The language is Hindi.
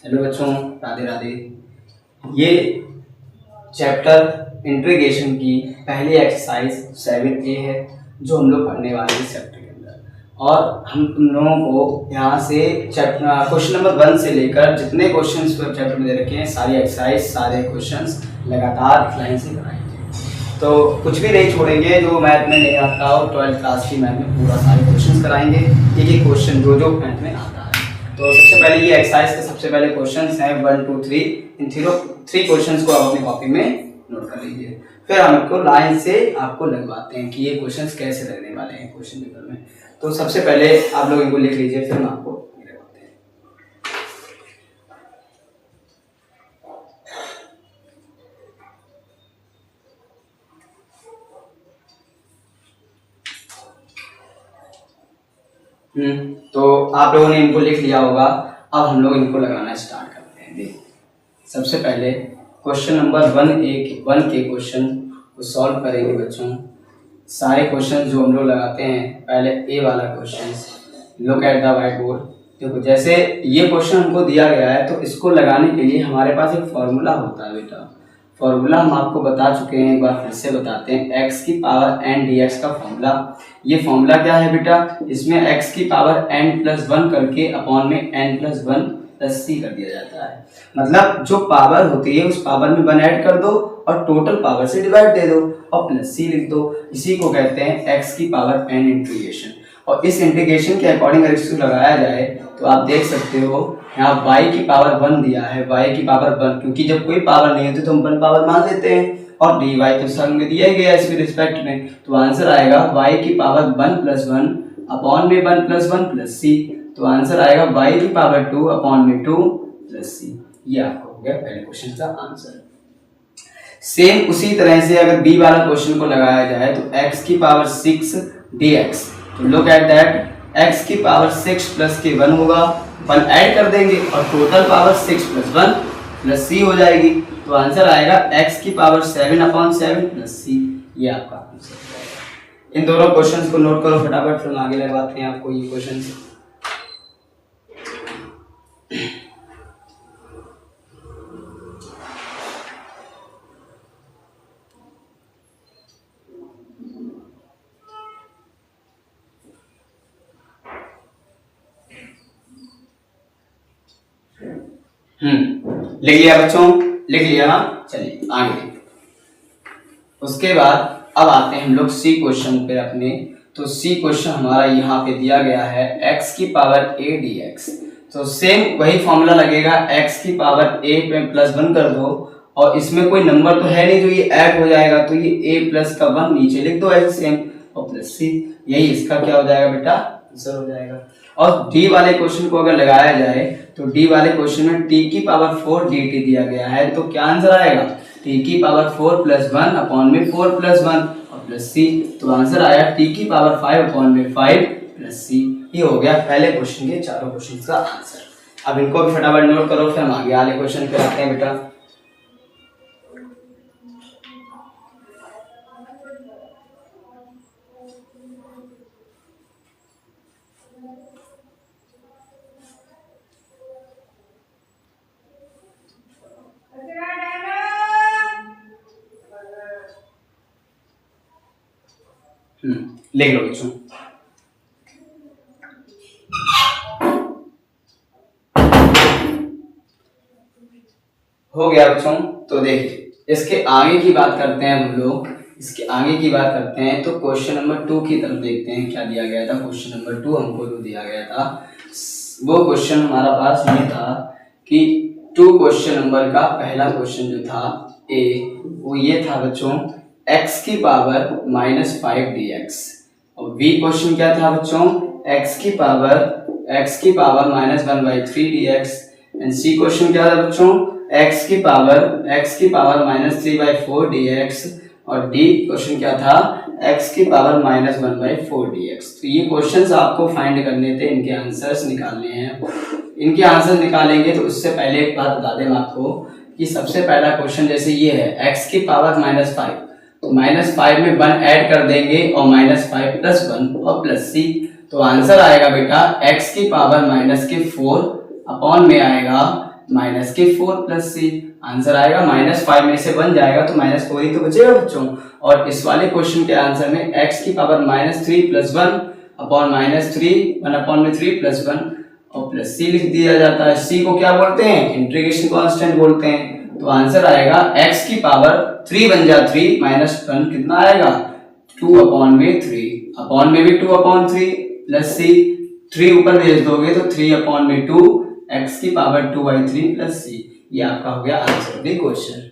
हेलो बच्चों, राधे राधे। ये चैप्टर इंटीग्रेशन की पहली एक्सरसाइज 7A है जो हम लोग पढ़ने वाले हैं इस चैप्टर के अंदर। और हम तुम लोगों को यहाँ से चैप्टर क्वेश्चन नंबर 1 से लेकर जितने क्वेश्चंस चैप्टर में दे रखे हैं सारी एक्सरसाइज सारे क्वेश्चंस लगातार इस लाइन से कराएंगे। तो कुछ भी नहीं छोड़ेंगे जो मैथ में नहीं आता हो। 12th क्लास की मैथ में पूरा सारे क्वेश्चन कराएंगे, एक एक क्वेश्चन जो मैथ में आता है। तो सबसे पहले ये एक्सरसाइज के सबसे पहले क्वेश्चंस हैं 1 2 3। इन थ्री क्वेश्चंस को आप अपनी कॉपी में नोट कर लीजिए। फिर हम इनको लाइन से आपको लगवाते हैं कि ये क्वेश्चंस कैसे लगने वाले हैं क्वेश्चन पेपर में। तो सबसे पहले आप लोग इनको लिख लीजिए, फिर हम आपको लगवाते हैं। तो आप लोगों ने इनको लिख लिया होगा। अब हम लोग इनको लगाना स्टार्ट करते हैं। देखिए, सबसे पहले क्वेश्चन नंबर 1 के क्वेश्चन को सॉल्व करेंगे बच्चों। सारे क्वेश्चन जो हम लोग लगाते हैं, पहले ए वाला question, look at the white board. देखो, जैसे ये क्वेश्चन हमको दिया गया है तो इसको लगाने के लिए हमारे पास एक फॉर्मूला होता है बेटा। फॉर्मूला हम आपको बता चुके हैं, एक बार फिर से बताते हैं। x की पावर n dx का फॉर्मूला। ये फॉर्मूला क्या है बेटा? इसमें x की पावर n+1 करके अपॉन में n+1+c कर दिया जाता है। मतलब जो पावर होती है उस पावर में 1 ऐड कर दो और टोटल पावर से डिवाइड दे दो और +c लिख दो। इसी को कहते हैं x की पावर n इंटीग्रेशन। और इस इंटीग्रेशन के अकॉर्डिंग अगर इसको लगाया जाए तो आप देख सकते हो यहाँ y की पावर 1 दिया है, y की पावर 1, क्योंकि जब कोई पावर नहीं होती तो हम 1 पावर मान लेते हैं, और dy तो संग में दिया ही गया इसके रिस्पेक्ट में। तो आंसर आएगा y की पावर 1+1 अपॉन में 1+1+c। तो आंसर आएगा y की पावर 2 अपॉन में 2+c। ये आपको हो गया पहले क्वेश्चन का आंसर। सेम उसी तरह से अगर b वाला क्वेश्चन को लगाया जाए तो x की पावर 6 dx। तो लुक एट दैट, x की पावर 6 प्लस के 1 होगा, 1 ऐड कर देंगे और टोटल पावर 6 + 1 + c हो जाएगी। तो आंसर आएगा x की पावर 7/7 + c। ये आपका आंसर है। इन दोनों क्वेश्चंस को नोट करो फटाफट, फिर आगे लगवाते हैं आपको ये क्वेश्चंस। लिख लिया बच्चों? लिख लिया ना? चलिए आगे। उसके बाद अब आते हैं हम लोग सी क्वेश्चन पे अपने। तो सी क्वेश्चन हमारा यहाँ पे दिया गया है x की पावर a dx। तो सेम वही फॉर्मूला लगेगा, x की पावर a पे +1 कर दो और इसमें कोई नंबर तो है नहीं जो ये ऐड हो जाएगा, तो ये a प्लस का 1 नीचे लिख दो ऐसे सेम और +c। यही इसका क्या हो जाएगा बेटा? आंसर हो जाएगा। और d वाले क्वेश्चन को अगर लगाया जाए तो d वाले क्वेश्चन में t की पावर 4 dt दिया गया है, तो क्या आंसर आएगा? t की पावर 4 + 1 अपॉन में 4 + 1 और +c। तो आंसर आया t की पावर 5 अपॉन में 5 +c। ये हो गया पहले क्वेश्चन के चारों क्वेश्चन का आंसर। अब इनको भी फटाफट नोट करो, फिर हम आगे वाले क्वेश्चन पे आते हैं बेटा। लिख लो बच्चों। हो गया बच्चों। तो देखिए, इसके आगे की बात करते हैं हम लोग। इसके आगे की बात करते हैं तो क्वेश्चन नंबर 2 की तरफ देखते हैं क्या दिया गया था। क्वेश्चन नंबर 2 हमको जो दिया गया था वो क्वेश्चन हमारा पास ये था कि 2 क्वेश्चन नंबर का पहला क्वेश्चन जो था ए, वो ये था बच्चों x की पावर -5 dx। और बी क्वेश्चन क्या था बच्चों? x की power -1/3 dx। And C question क्या था बच्चों? x की पावर -3/4 dx। और डी क्वेश्चन क्या था? x की पावर -1/4 dx। तो ये क्वेश्चंस आपको फाइंड करने थे, इनके आंसर्स निकालने हैं। इनके आंसर निकालेंगे तो उससे पहले एक बात बता दें आपको कि सबसे पहला क्वेश्चन जैसे ये है x की पावर -5, तो -5 में 1 ऐड कर देंगे और -5 + 1 और +c। तो आंसर आएगा बेटा x की पावर -4 अपॉन में आएगा माइनस के 4 प्लस सी, आंसर आएगा -5 में से 1 जाएगा तो -4 ही तो बचेगा बच्चों। और इस वाले क्वेश्चन के आंसर में x की पावर -3 प्लस 1 अपॉन -3 1 अपॉन में 3 प्लस 1 और प्लस सी लिख दिया जाता है। सी को क्या बोलते हैं? इंटीग्रेशन कांस्टेंट बोलते हैं। तो आंसर आएगा x की पावर 3 बन जा 3 -1 कितना आएगा? 2 अपॉन में 3, अपॉन में भी 2 अपॉन 3 प्लस सी, 3 ऊपर भेज दोगे तो 3 अपॉन में 2 x की पावर 2/3 प्लस सी। ये आपका हो गया आंसर ऑफ द क्वेश्चन।